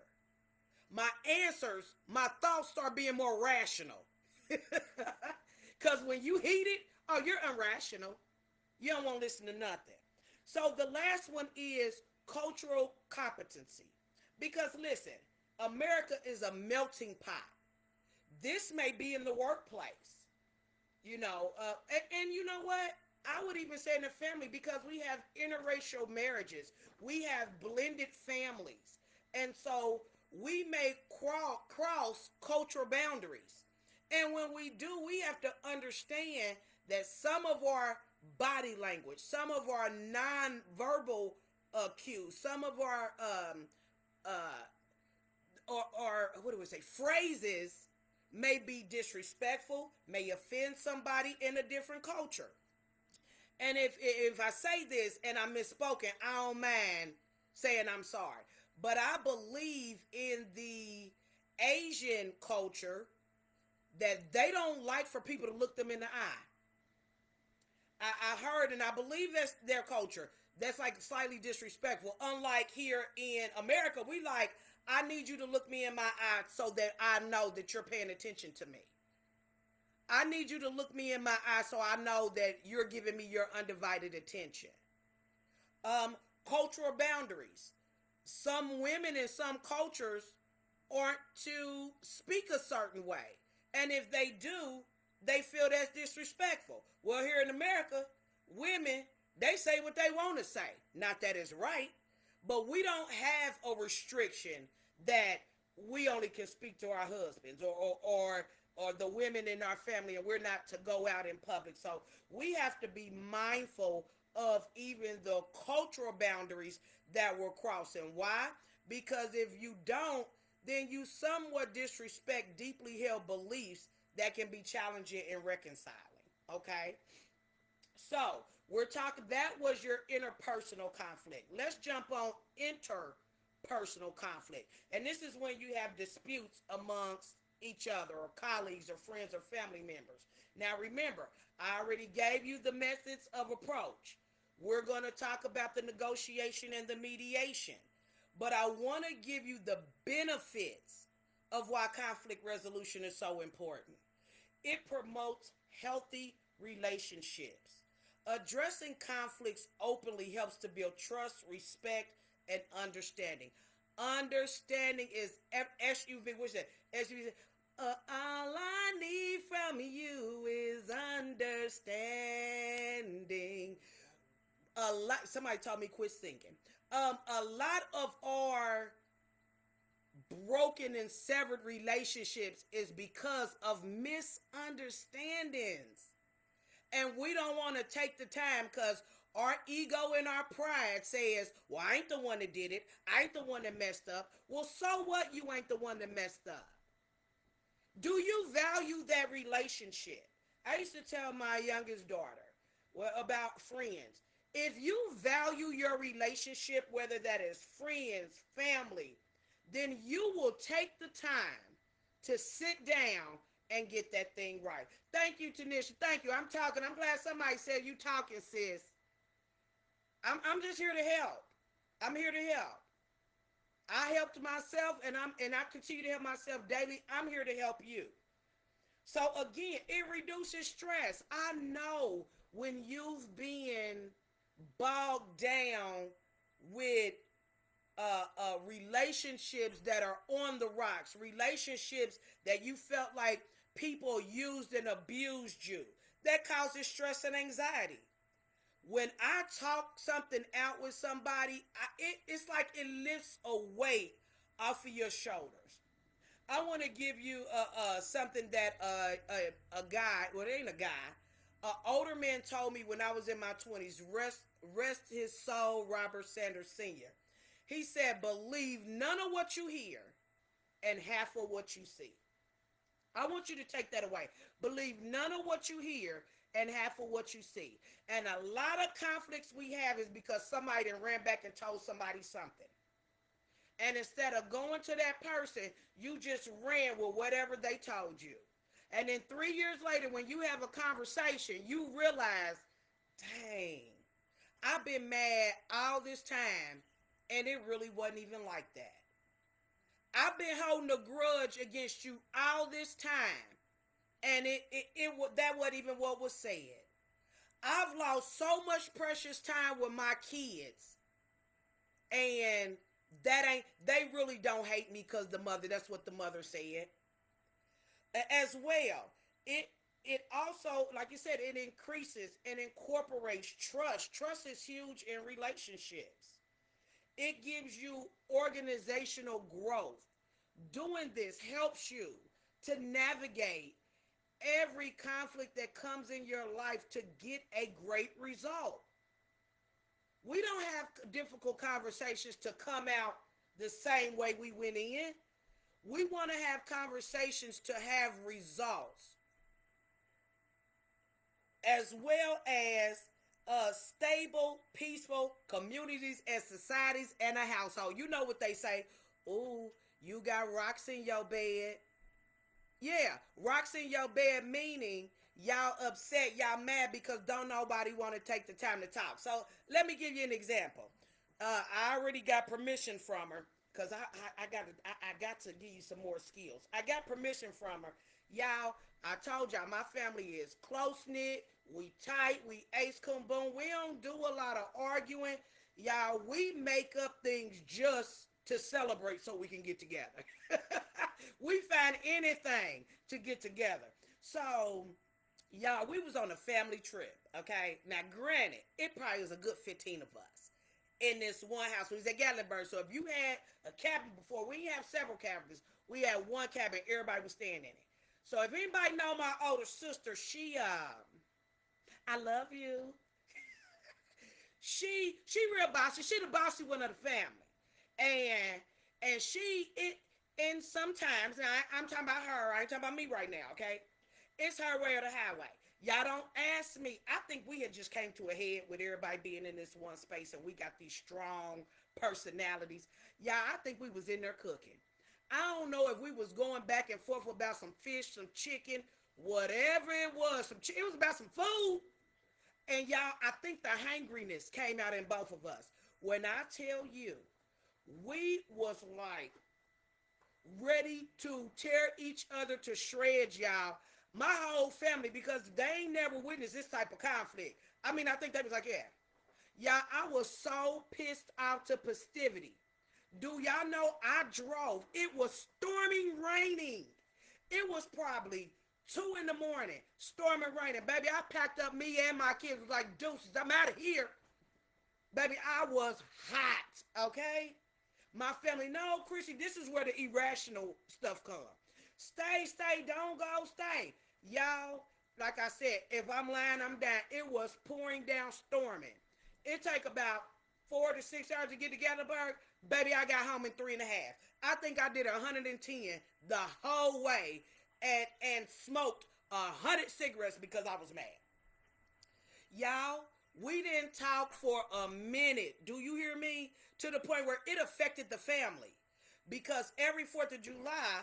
My answers, my thoughts start being more rational. Because when you heat it, oh, you're irrational. You don't want to listen to nothing. So the last one is cultural competency. Because listen, America is a melting pot. This may be in the workplace, and you know what? I would even say in the family, because we have interracial marriages, we have blended families, and so we may cross cultural boundaries. And when we do, we have to understand that some of our body language, some of our nonverbal cues, some of our or what do we say, phrases may be disrespectful, may offend somebody in a different culture. And if I say this and I'm misspoken, I don't mind saying I'm sorry. But I believe in the Asian culture that they don't like for people to look them in the eye. I heard, and I believe that's their culture. That's like slightly disrespectful. Unlike here in America, we like, I need you to look me in my eye so that I know that you're paying attention to me. I need you to look me in my eye so I know that you're giving me your undivided attention. Cultural boundaries. Some women in some cultures aren't to speak a certain way. And if they do, they feel that's disrespectful. Well, here in America, women, they say what they want to say. Not that it's right, but we don't have a restriction that we only can speak to our husbands or the women in our family, and we're not to go out in public. So we have to be mindful of even the cultural boundaries that we're crossing. Why? Because if you don't, then you somewhat disrespect deeply held beliefs that can be challenging and reconciling. Okay? So, we're talking, that was your interpersonal conflict. Let's jump on interpersonal conflict. And this is when you have disputes amongst each other, or colleagues, or friends, or family members. Now, remember, I already gave you the methods of approach. We're going to talk about the negotiation and the mediation. But I want to give you the benefits of why conflict resolution is so important. It promotes healthy relationships. Addressing conflicts openly helps to build trust, respect, and understanding. Understanding is SUV. What's that? SUV. All I need from you is understanding. A lot. Somebody told me quit thinking. A lot of our broken and severed relationships is because of misunderstandings. And we don't want to take the time because our ego and our pride says, well, I ain't the one that did it. I ain't the one that messed up. Well, so what? You ain't the one that messed up. Do you value that relationship? I used to tell my youngest daughter about friends. If you value your relationship, whether that is friends, family, then you will take the time to sit down and get that thing right. Thank you, Tanisha. Thank you. I'm talking. I'm glad somebody said you talking, sis. I'm just here to help. I'm here to help. I helped myself, and I continue to help myself daily. I'm here to help you. So again, it reduces stress. I know when you've been bogged down with relationships that are on the rocks, relationships that you felt like people used and abused you, that causes stress and anxiety. When I talk something out with somebody, it's like it lifts a weight off of your shoulders. I want to give you something that a guy, well, it ain't a guy, an older man told me when I was in my 20s, rest his soul, Robert Sanders Sr. He said, believe none of what you hear and half of what you see. I want you to take that away. Believe none of what you hear and half of what you see. And a lot of conflicts we have is because somebody done ran back and told somebody something. And instead of going to that person, you just ran with whatever they told you. And then 3 years later, when you have a conversation, you realize, dang, I've been mad all this time, and it really wasn't even like that. I've been holding a grudge against you all this time, and that wasn't even what was said. I've lost so much precious time with my kids, and they really don't hate me because the mother, that's what the mother said. As well, it also, like you said, it increases and incorporates trust. Trust is huge in relationships. It gives you organizational growth. Doing this helps you to navigate every conflict that comes in your life to get a great result. We don't have difficult conversations to come out the same way we went in. We want to have conversations to have results, as well as stable, peaceful communities and societies and a household. You know what they say? Ooh, you got rocks in your bed. Yeah, rocks in your bed, meaning y'all upset, y'all mad because don't nobody want to take the time to talk. So let me give you an example. I already got permission from her because I got to give you some more skills. I got permission from her. Y'all, I told y'all my family is close knit. We tight. We ace coon boom. We don't do a lot of arguing. Y'all, we make up things just to celebrate so we can get together. We find anything to get together. So, y'all, we was on a family trip, okay? Now, granted, it probably was a good 15 of us in this one house. We was at Gatlinburg. So if you had a cabin before, we have several cabins. We had one cabin. Everybody was staying in it. So if anybody know my older sister, I love you. She real bossy. She the bossy one of the family, and she it and sometimes now I'm talking about her. I ain't talking about me right now. Okay, it's her way or the highway. Y'all don't ask me. I think we had just came to a head with everybody being in this one space, and we got these strong personalities. Y'all, I think we was in there cooking. I don't know if we was going back and forth about some fish, some chicken, whatever it was. It was about some food. And y'all, I think the hangriness came out in both of us. When I tell you, we was like ready to tear each other to shreds, y'all. My whole family, because they ain't never witnessed this type of conflict. I mean, I think they was like, yeah. Y'all, I was so pissed off to festivity. Do y'all know I drove? It was storming, raining. It was probably 2 in the morning, storming, raining. Baby, I packed up me and my kids. Was like, deuces, I'm out of here. Baby, I was hot, okay? My family, no, Chrissy, this is where the irrational stuff comes. Stay, don't go, stay. Y'all, like I said, if I'm lying, I'm down. It was pouring down, storming. It take about 4 to 6 hours to get to Gatlinburg. Baby, I got home in 3.5. I think I did 110 the whole way and smoked 100 cigarettes because I was mad. Y'all, we didn't talk for a minute. Do you hear me? To the point where it affected the family. Because every 4th of July,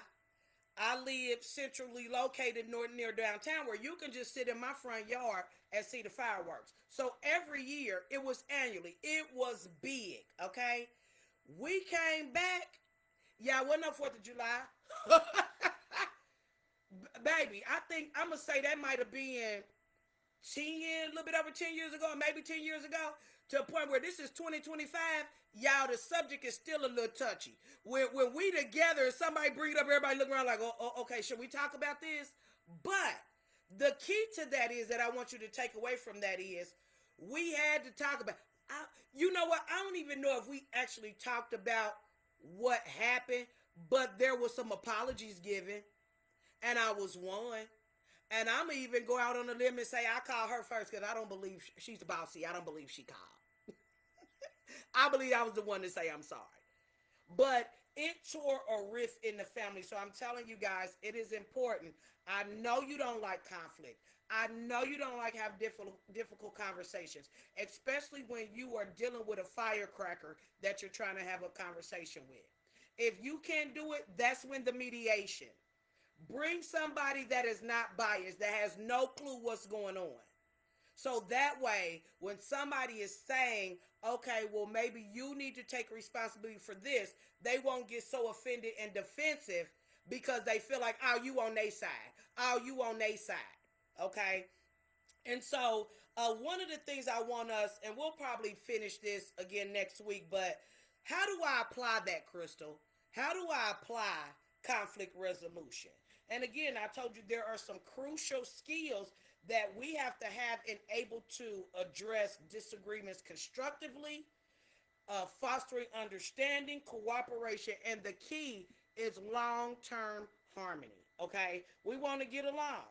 I live centrally located near downtown where you can just sit in my front yard and see the fireworks. So every year, it was annually. It was big, okay? We came back. Yeah, wasn't no 4th of July. Baby, I think I'm going to say that might have been 10 years, a little bit over 10 years ago, maybe 10 years ago, to a point where this is 2025. Y'all, the subject is still a little touchy. When we together and somebody bring it up, everybody look around like, okay, should we talk about this? But the key to that is that I want you to take away from that is we had to talk about, you know what? I don't even know if we actually talked about what happened, but there was some apologies given, and I was one. And I'm even go out on a limb and say I called her first because I don't believe she's the bossy. I don't believe she called. I believe I was the one to say I'm sorry. But it tore a rift in the family. So I'm telling you guys, it is important. I know you don't like conflict. I know you don't like have difficult conversations, especially when you are dealing with a firecracker that you're trying to have a conversation with. If you can't do it, that's when the mediation. Bring somebody that is not biased, that has no clue what's going on. So that way, when somebody is saying, okay, well, maybe you need to take responsibility for this, they won't get so offended and defensive because they feel like, oh, you on their side. Oh, you on their side. Okay? And so, one of the things I want us, and we'll probably finish this again next week, but how do I apply that, Crystal? How do I apply conflict resolution? And again, I told you there are some crucial skills that we have to have in able to address disagreements constructively, fostering understanding, cooperation, and the key is long term harmony. Okay? We want to get along.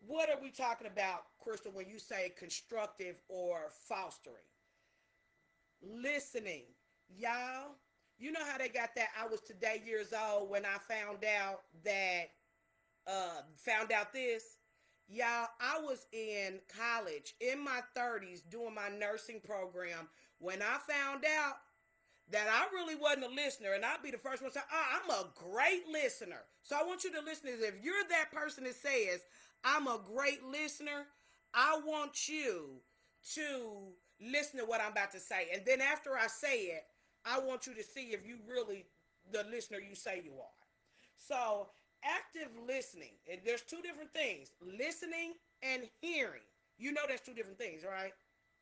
What are we talking about, Crystal, when you say constructive or fostering? Listening. Y'all, you know how they got that I was today years old when I found out this. Y'all, I was in college in my 30s doing my nursing program when I found out that I really wasn't a listener, and I'll be the first one to say, oh, I'm a great listener. So I want you to listen to this. If you're that person that says, I'm a great listener, I want you to listen to what I'm about to say. And then after I say it, I want you to see if you really the listener you say you are. So active listening, and there's two different things, listening and hearing. You know that's two different things, right?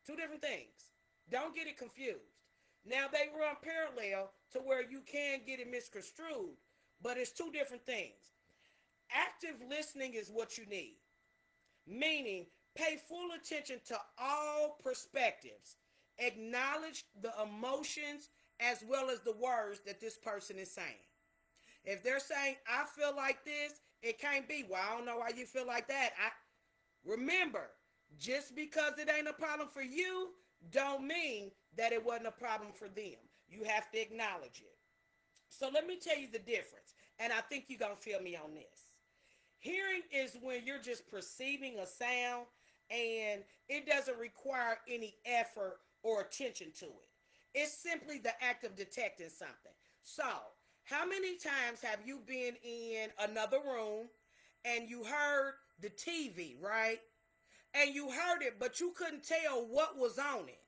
Two different things. Don't get it confused. Now they run parallel to where you can get it misconstrued, but it's two different things. Active listening is what you need, meaning pay full attention to all perspectives, acknowledge the emotions as well as the words that this person is saying. If they're saying, I feel like this, it can't be, well, I don't know why you feel like that. Remember, just because it ain't a problem for you, don't mean that it wasn't a problem for them. You have to acknowledge it. So let me tell you the difference, and I think you're going to feel me on this. Hearing is when you're just perceiving a sound and it doesn't require any effort or attention to it. It's simply the act of detecting something. So, how many times have you been in another room and you heard the TV, right? And you heard it, but you couldn't tell what was on it.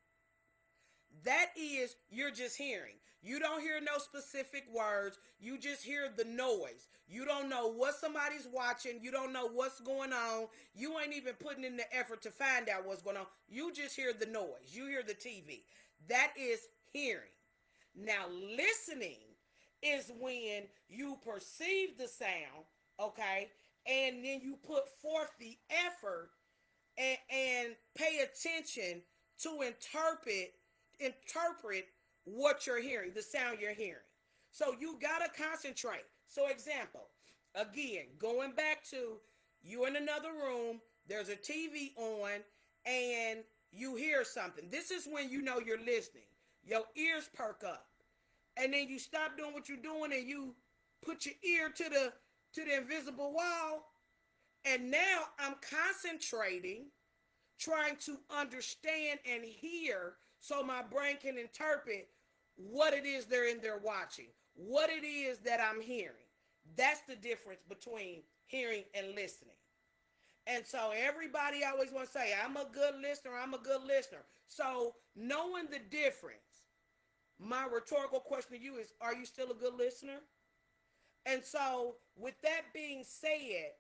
That is, you're just hearing. You don't hear no specific words. You just hear the noise. You don't know what somebody's watching. You don't know what's going on. You ain't even putting in the effort to find out what's going on. You just hear the noise. You hear the TV. That is hearing. Now, listening is when you perceive the sound, okay, and then you put forth the effort and pay attention to interpret what you're hearing, the sound you're hearing. So you gotta concentrate. So example, again, going back to you in another room, there's a TV on, and you hear something. This is when you know you're listening. Your ears perk up. And then you stop doing what you're doing and you put your ear to the invisible wall. And now I'm concentrating, trying to understand and hear so my brain can interpret what it is they're in there watching, what it is that I'm hearing. That's the difference between hearing and listening. And so everybody always wants to say, I'm a good listener, I'm a good listener. So knowing the difference, my rhetorical question to you is, are you still a good listener? And so with that being said,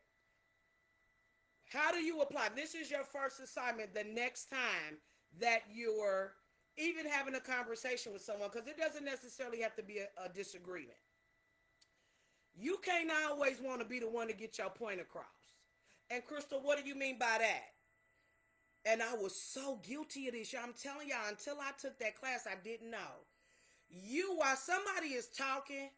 how do you apply? This is your first assignment the next time that you're even having a conversation with someone, because it doesn't necessarily have to be a disagreement. You can't always want to be the one to get your point across. And Crystal, what do you mean by that? And I was so guilty of this. I'm telling y'all, until I took that class, I didn't know. While somebody is talking,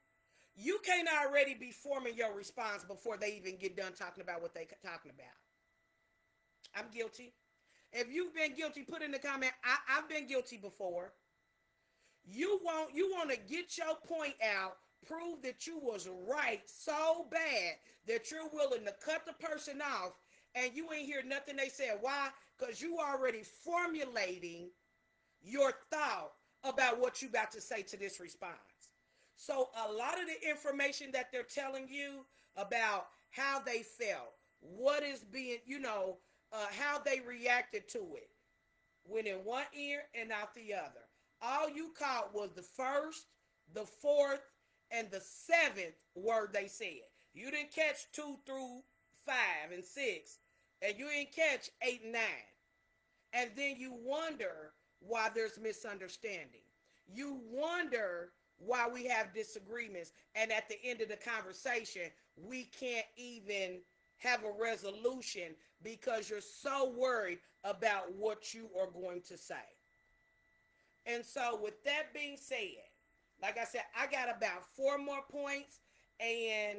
You can't already be forming your response before they even get done talking about what they talking about. I'm guilty. If you've been guilty, put in the comment. I've been guilty before. You want to get your point out, prove that you was right so bad that you're willing to cut the person off, and you ain't hear nothing they said. Why? Because you already formulating your thought about what you about to say to this response. So a lot of the information that they're telling you about how they felt, what is being, how they reacted to it, went in one ear and out the other. All you caught was the first, the fourth, and the seventh word they said. You didn't catch 2 through 5 and 6, and you didn't catch 8 and 9. And then you wonder why there's misunderstanding. You wonder why we have disagreements, and at the end of the conversation, we can't even have a resolution because you're so worried about what you are going to say. And so, with that being said, like I said, I got about 4 more points, and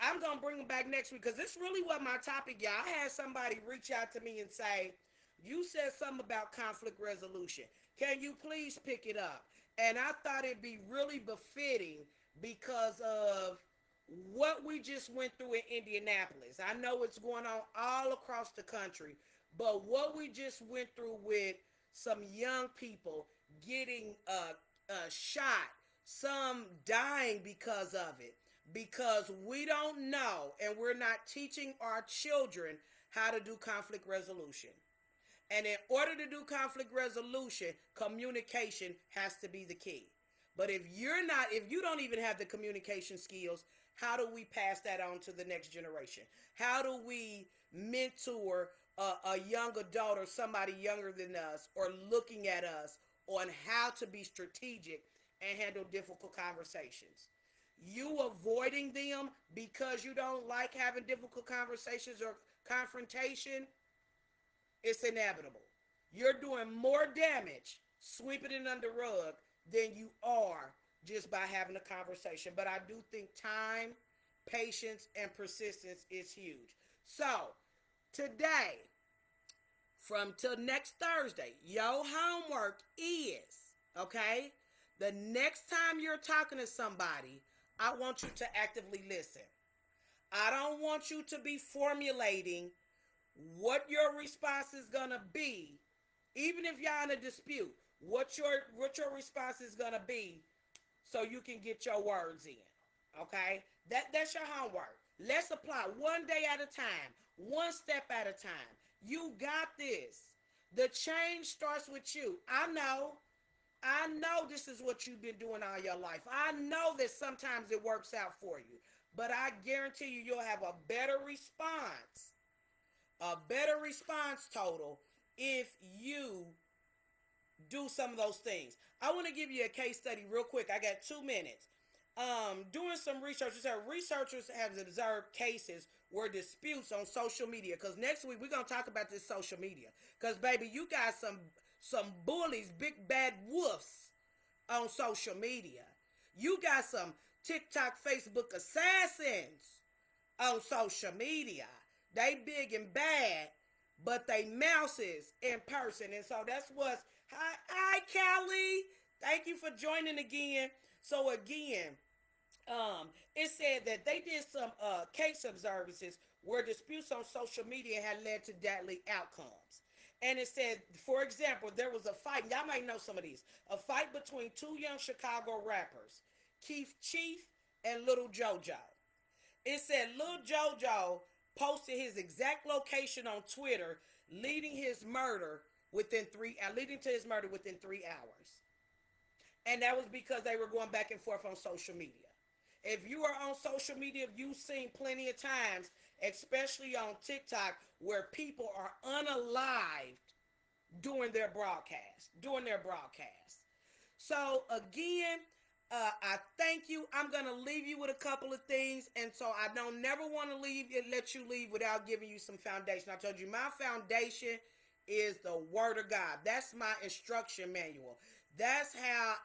I'm gonna bring them back next week because this really was my topic, y'all. I had somebody reach out to me and say, "You said something about conflict resolution. Can you please pick it up?" And I thought it'd be really befitting because of what we just went through in Indianapolis. I know it's going on all across the country, but what we just went through with some young people getting shot, some dying because of it, because we don't know and we're not teaching our children how to do conflict resolution. And in order to do conflict resolution, communication has to be the key. But if you don't even have the communication skills, how do we pass that on to the next generation? How do we mentor a young adult or somebody younger than us or looking at us on how to be strategic and handle difficult conversations? You avoiding them because you don't like having difficult conversations or confrontation, it's inevitable. You're doing more damage sweeping it under the rug than you are just by having a conversation. But I do think time, patience, and persistence is huge. So, today, from till next Thursday, your homework is, okay, the next time you're talking to somebody, I want you to actively listen. I don't want you to be formulating what your response is gonna be, even if y'all in a dispute. What your response is gonna be, so you can get your words in. Okay, that's your homework. Let's apply one day at a time, one step at a time. You got this. The change starts with you. I know this is what you've been doing all your life. I know that sometimes it works out for you, but I guarantee you, you'll have a better response total if you do some of those things. I want to give you a case study real quick. I got 2 minutes. Doing some research, researchers have observed cases where disputes on social media. Because next week we're gonna talk about this social media. Because baby, you got some bullies, big bad wolves on social media. You got some TikTok, Facebook assassins on social media. They big and bad, but they mouses in person. And so that's what's hi Callie. Thank you for joining again. So again, it said that they did some case observances where disputes on social media had led to deadly outcomes. And it said, for example, there was a fight. Y'all might know some of these. A fight between two young Chicago rappers, Keith Chief and Little JoJo. It said Little JoJo posted his exact location on Twitter, leading to his murder within 3 hours. And that was because they were going back and forth on social media. If you are on social media, you've seen plenty of times, especially on TikTok, where people are unalived during their broadcast. So again, I thank you. I'm gonna leave you with a couple of things, and so I don't never want to let you leave without giving you some foundation. I told you my foundation is the Word of God. That's my instruction manual. That's how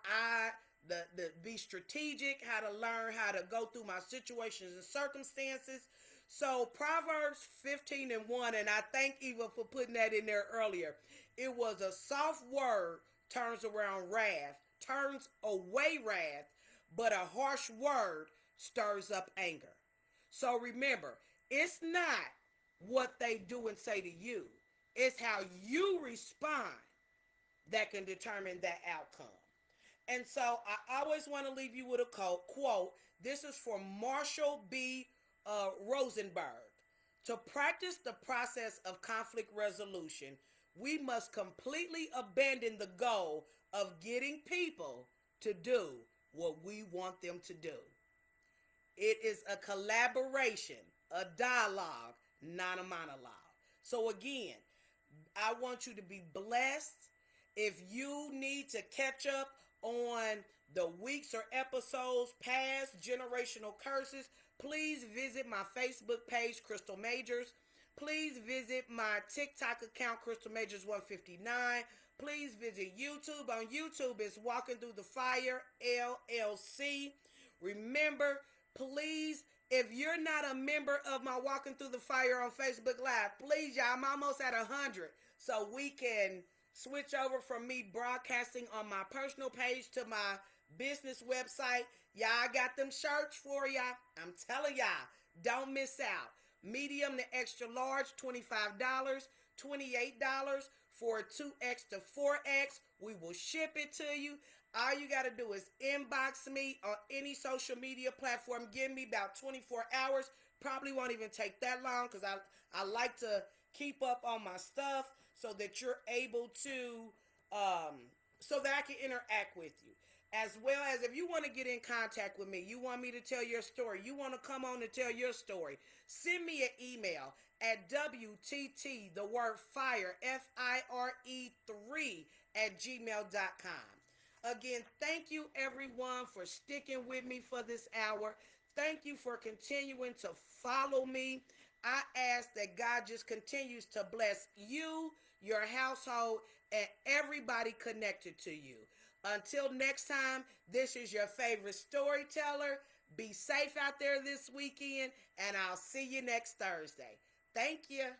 the be strategic, how to learn how to go through my situations and circumstances. So Proverbs 15:1, and I thank Eva for putting that in there earlier. It was a soft word turns around wrath, turns away wrath, but a harsh word stirs up anger. So remember, it's not what they do and say to you. It's how you respond that can determine that outcome. And so I always want to leave you with a quote. This is from Marshall B. Rosenberg. To practice the process of conflict resolution, we must completely abandon the goal of getting people to do what we want them to do. It is a collaboration, a dialogue, not a monologue. So, again, I want you to be blessed. If you need to catch up on the weeks or episodes past generational curses, please visit my Facebook page, Crystal Majors. Please visit my TikTok account, Crystal Majors 159. Please visit YouTube. On YouTube, it's Walking Through the Fire LLC. Remember, please, if you're not a member of my Walking Through the Fire on Facebook Live, please, y'all, I'm almost at 100. So we can switch over from me broadcasting on my personal page to my business website. Y'all got them shirts for y'all. I'm telling y'all, don't miss out. Medium to extra large, $25, $28 for 2X to 4X. We will ship it to you. All you got to do is inbox me on any social media platform. Give me about 24 hours. Probably won't even take that long because I like to keep up on my stuff so that you're able to, so that I can interact with you. As well as if you want to get in contact with me, you want me to tell your story, you want to come on and tell your story, send me an email at WTT, the word fire, FIRE3 at gmail.com. Again, thank you everyone for sticking with me for this hour. Thank you for continuing to follow me. I ask that God just continues to bless you, your household, and everybody connected to you. Until next time, this is your favorite storyteller. Be safe out there this weekend, and I'll see you next Thursday. Thank you.